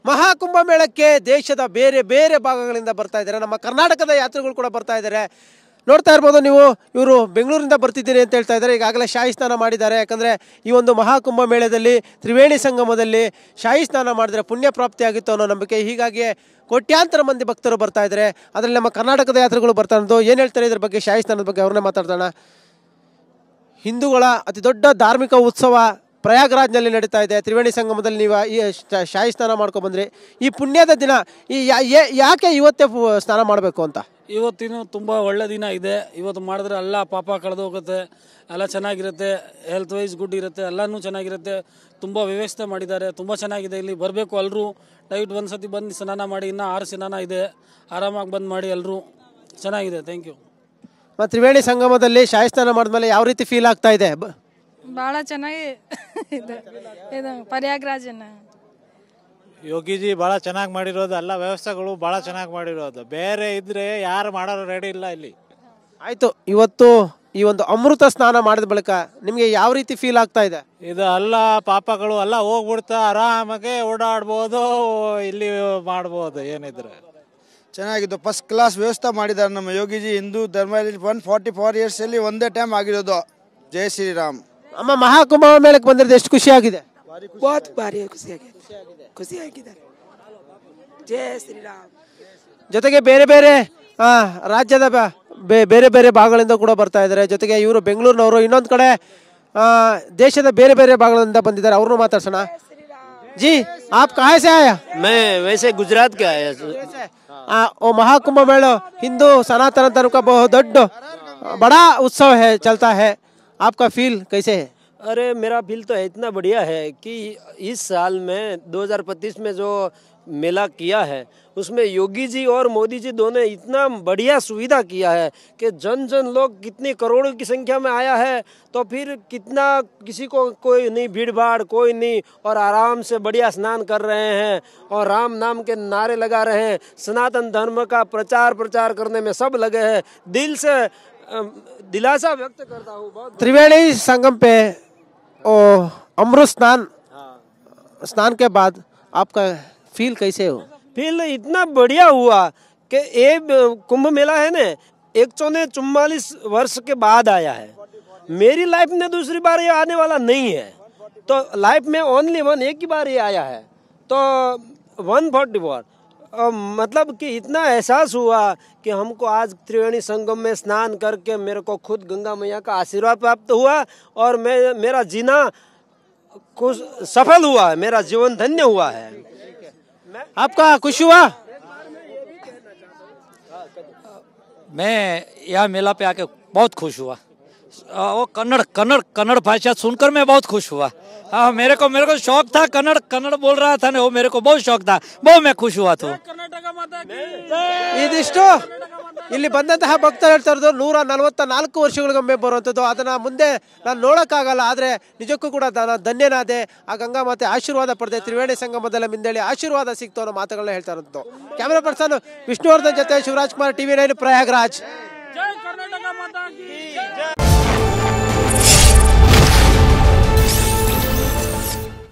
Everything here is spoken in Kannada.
ಮಹಾಕುಂಭ ಮೇಳಕ್ಕೆ ದೇಶದ ಬೇರೆ ಬೇರೆ ಭಾಗಗಳಿಂದ ಬರ್ತಾ ಇದ್ದಾರೆ. ನಮ್ಮ ಕರ್ನಾಟಕದ ಯಾತ್ರಿಗಳು ಕೂಡ ಬರ್ತಾ ಇದ್ದಾರೆ. ನೋಡ್ತಾ ಇರ್ಬೋದು ನೀವು, ಇವರು ಬೆಂಗಳೂರಿಂದ ಬರ್ತಿದ್ದೀನಿ ಅಂತ ಹೇಳ್ತಾ ಇದ್ದಾರೆ. ಈಗಾಗಲೇ ಶಾಹಿ ಸ್ನಾನ ಮಾಡಿದ್ದಾರೆ. ಯಾಕಂದರೆ ಈ ಒಂದು ಮಹಾಕುಂಭ ಮೇಳದಲ್ಲಿ ತ್ರಿವೇಣಿ ಸಂಗಮದಲ್ಲಿ ಶಾಹಿ ಸ್ನಾನ ಮಾಡಿದರೆ ಪುಣ್ಯ ಪ್ರಾಪ್ತಿಯಾಗಿತ್ತು ಅನ್ನೋ ನಂಬಿಕೆ. ಹೀಗಾಗಿ ಕೋಟ್ಯಾಂತರ ಮಂದಿ ಭಕ್ತರು ಬರ್ತಾ ಇದ್ದಾರೆ. ಅದರಲ್ಲಿ ನಮ್ಮ ಕರ್ನಾಟಕದ ಯಾತ್ರಿಗಳು ಬರ್ತಾ ಇರೋದು. ಏನು ಹೇಳ್ತಾರೆ ಇದ್ರ ಬಗ್ಗೆ, ಶಾಹಿ ಸ್ನಾನದ ಬಗ್ಗೆ ಅವ್ರನ್ನೇ ಮಾತಾಡ್ತಾಣ. ಹಿಂದೂಗಳ ಅತಿ ದೊಡ್ಡ ಧಾರ್ಮಿಕ ಉತ್ಸವ ಪ್ರಯಾಗ್ರಾಜ್ನಲ್ಲಿ ನಡೀತಾ ಇದೆ. ತ್ರಿವೇಣಿ ಸಂಗಮದಲ್ಲಿ ನೀವು ಈ ಶಾಹಿ ಸ್ನಾನ ಮಾಡ್ಕೊಬಂದ್ರಿ. ಈ ಪುಣ್ಯದ ದಿನ ಯಾಕೆ ಇವತ್ತೇ ಸ್ನಾನ ಮಾಡಬೇಕು ಅಂತ? ಇವತ್ತಿನ ತುಂಬ ಒಳ್ಳೆ ದಿನ ಇದೆ. ಇವತ್ತು ಮಾಡಿದ್ರೆ ಎಲ್ಲ ಪಾಪ ಕಳೆದು ಹೋಗುತ್ತೆ, ಎಲ್ಲ ಚೆನ್ನಾಗಿರುತ್ತೆ, ಹೆಲ್ತ್ ವೈಸ್ ಗುಡ್ ಇರುತ್ತೆ, ಎಲ್ಲನೂ ಚೆನ್ನಾಗಿರುತ್ತೆ. ತುಂಬ ವ್ಯವಸ್ಥೆ ಮಾಡಿದ್ದಾರೆ, ತುಂಬ ಚೆನ್ನಾಗಿದೆ. ಇಲ್ಲಿ ಬರಬೇಕು ಎಲ್ಲರೂ. ದಯವಿಟ್ಟು ಒಂದು ಸತಿ ಬಂದು ಸ್ನಾನ ಮಾಡಿ. ಇನ್ನೂ 6 ಸ್ನಾನ ಇದೆ, ಆರಾಮಾಗಿ ಬಂದು ಮಾಡಿ ಎಲ್ಲರೂ. ಚೆನ್ನಾಗಿದೆ. Thank you. ಮತ್ತು ತ್ರಿವೇಣಿ ಸಂಗಮದಲ್ಲಿ ಶಾಹಿ ಸ್ನಾನ ಮಾಡಿದ್ಮೇಲೆ ಯಾವ ರೀತಿ ಫೀಲ್ ಆಗ್ತಾ ಇದೆ? ಭಾಳ ಚೆನ್ನಾಗಿ ಇದೆ ಇದು ಪ್ರಯಾಗ್ರಾಜನ. ಯೋಗಿಜಿ ಭಾಳ ಚೆನ್ನಾಗಿ ಮಾಡಿರೋದು, ಎಲ್ಲ ವ್ಯವಸ್ಥೆಗಳು ಭಾಳ ಚೆನ್ನಾಗಿ ಮಾಡಿರೋದು. ಬೇರೆ ಇದ್ರೆ ಯಾರು ಮಾಡೋರು ರೆಡಿ ಇಲ್ಲ ಇಲ್ಲಿ. ಆಯಿತು, ಇವತ್ತು ಈ ಒಂದು ಅಮೃತ ಸ್ನಾನ ಮಾಡಿದ ಬಳಿಕ ನಿಮಗೆ ಯಾವ ರೀತಿ ಫೀಲ್ ಆಗ್ತಾ ಇದೆ? ಇದು ಎಲ್ಲ ಪಾಪಗಳು ಎಲ್ಲ ಹೋಗ್ಬಿಡ್ತಾ ಆರಾಮಾಗೆ ಓಡಾಡ್ಬೋದು, ಇಲ್ಲಿ ಮಾಡ್ಬೋದು. ಏನಿದ್ರೆ ಚೆನ್ನಾಗಿದ್ದು ಫಸ್ಟ್ ಕ್ಲಾಸ್ ವ್ಯವಸ್ಥೆ ಮಾಡಿದ್ದಾರೆ ನಮ್ಮ ಯೋಗಿಜಿ. ಹಿಂದೂ ಧರ್ಮದಲ್ಲಿ 144 ಇಯರ್ಸಲ್ಲಿ ಒಂದೇ ಟೈಮ್ ಆಗಿರೋದು. ಜೈ ಶ್ರೀರಾಮ್. ಅಮ್ಮ, ಮಹಾಕುಂಭ ಮೇಳಕ್ಕೆ ಬಂದಿರೋದು ಎಷ್ಟು ಖುಷಿ ಆಗಿದೆ? बहुत भारी खुशी आಗಿದೆ. ಜೈ ಶ್ರೀರಾಮ್. ಜೊತೆಗೆ ಬೇರೆ ಬೇರೆ ರಾಜ್ಯದ ಬೇರೆ ಬೇರೆ ಭಾಗಗಳಿಂದ ಕೂಡ ಬರ್ತಾ ಇದ್ದಾರೆ. ಜೊತೆಗೆ ಇವರು ಬೆಂಗಳೂರಿನವರು, ಇನ್ನೊಂದು ಕಡೆ ದೇಶದ ಬೇರೆ ಬೇರೆ ಭಾಗಗಳಿಂದ ಬಂದಿದ್ದಾರೆ. ಅವ್ರನ್ನೂ ಮಾತಾಡ್ಸೋಣ. जी, आप कहाँ से आया? मैं वैसे गुजरात का आया। वो महाकुंभ मेला हिंदू सनातन धर्म का बहुत बड़ा उत्सव है, चलता है. आपका फील कैसे है? अरे मेरा फील तो इतना बढ़िया है कि इस साल में 2025 में जो मेला किया है उसमें योगी जी और मोदी जी दोनों इतना बढ़िया सुविधा किया है कि जन लोग कितनी करोड़ों की संख्या में आया है. तो फिर कितना किसी को कोई नहीं भीड़ भाड़, कोई नहीं, और आराम से बढ़िया स्नान कर रहे हैं और राम नाम के नारे लगा रहे हैं. सनातन धर्म का प्रचार करने में सब लगे हैं. दिल से दिलासा व्यक्त करता हूँ. त्रिवेणी संगम पे अमृत स्नान के बाद आपका फील कैसे हो? फील इतना बढ़िया हुआ कि ये कुंभ मेला है ना 144 वर्ष के बाद आया है. मेरी लाइफ में दूसरी बार ये आने वाला नहीं है. तो लाइफ में ओनली एक ही बार ये आया है. तो 144 मतलब कि इतना एहसास हुआ कि हमको आज त्रिवेणी संगम में स्नान करके मेरे को खुद गंगा मैया का आशीर्वाद प्राप्त हुआ और मेरा जीना कुछ सफल हुआ है, मेरा जीवन धन्य हुआ है. आपका खुश हुआ? मैं यह मेला पे आके बहुत खुश हुआ. वो कन्नड़ भाषा सुनकर मैं बहुत खुश हुआ. हाँ, मेरे को शौक था. कन्नड़ बोल रहा था ना, वो मेरे को बहुत शौक था. बहुत मैं खुश हुआ था. ಇದಿಷ್ಟು ಇಲ್ಲಿ ಬಂದಂತಹ ಭಕ್ತರು ಹೇಳ್ತಾ ಇರೋದು 144 ವರ್ಷಗಳಿಗೊಮ್ಮೆ ಬರುವಂಥದ್ದು. ಅದನ್ನ ಮುಂದೆ ನಾನು ನೋಡೋಕ್ಕಾಗಲ್ಲ, ಆದರೆ ನಿಜಕ್ಕೂ ಕೂಡ ಧನ್ಯನಾದೆ. ಆ ಗಂಗಾ ಮಾತೆ ಆಶೀರ್ವಾದ ಪಡೆದೆ, ತ್ರಿವೇಣಿ ಸಂಗಮದಲ್ಲಿ ಮಿಂದೇಳಿ ಆಶೀರ್ವಾದ ಸಿಕ್ತು ಅನ್ನೋ ಮಾತುಗಳನ್ನ ಹೇಳ್ತಾ ಇರೋದು. ಕ್ಯಾಮೆರಾ ಪರ್ಸನ್ ವಿಷ್ಣುವರ್ಧನ್ ಜೊತೆ ಶಿವರಾಜ್ ಕುಮಾರ್, TV9 ಪ್ರಯಾಗ್ರಾಜ್.